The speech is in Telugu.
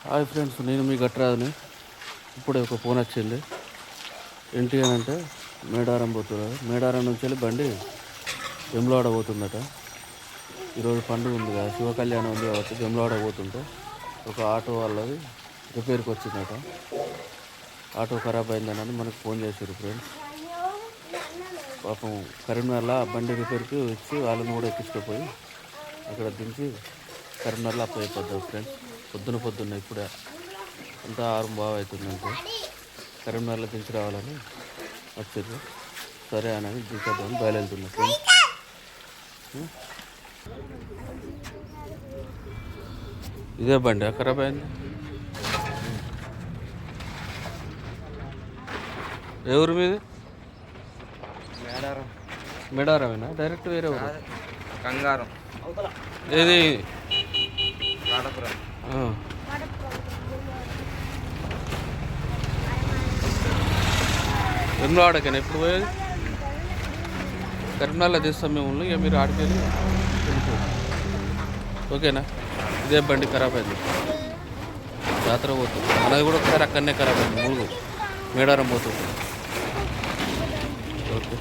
హాయ్ ఫ్రెండ్స్, నేను మీ గట్రాజుని. ఇప్పుడే ఒక ఫోన్ వచ్చింది. ఏంటి అని అంటే మేడారం పోతున్నారు. మేడారం నుంచి వెళ్ళి బండి వెమ్లవాడ పోతుందట. ఈరోజు పండుగ ఉంది కదా, శివ కళ్యాణం ఉంది కాబట్టి వెమ్లవాడ పోతుంటే ఒక ఆటో వాళ్ళది రిపేర్కి వచ్చిందట. ఆటో ఖరాబ్ అయిందని మనకు ఫోన్ చేశారు ఫ్రెండ్స్. పాపం కరీంనగర్లో బండి రిపేర్కి ఇచ్చి వాళ్ళని కూడా ఎక్కించుకుపోయి అక్కడ దించి కరీంనగర్లో అప్పయిపోద్దాం ఫ్రెండ్స్. పొద్దున్న ఇప్పుడే అంతా 6 అవుతుందంటే కరీంనగర్లో దించి రావాలని వచ్చింది. సరే అని దించేద్దామని బయలుదేరుతున్నా ఫ్రెండ్స్. ఇదే బండి ఖరాబ్ అయింది. ఎవరు మీది? మేడారమేనా? డైరెక్ట్ వేరే ఊరు? కంగారం. ఏది? వెమ్లవాడకేనా ఎప్పుడు పోయేది? కరీంనగర్లో తీస్తాం మేము. ఇక మీరు ఆడికి వెళ్ళి ఓకేనా? ఇదే బండి ఖరాబ్ అయింది. జాతర పోతుంది. మనది కూడా ఒకసారి అక్కడనే ఖరాబ్ అయింది. ములుగు మేడారం పోతుంది. ఓకే.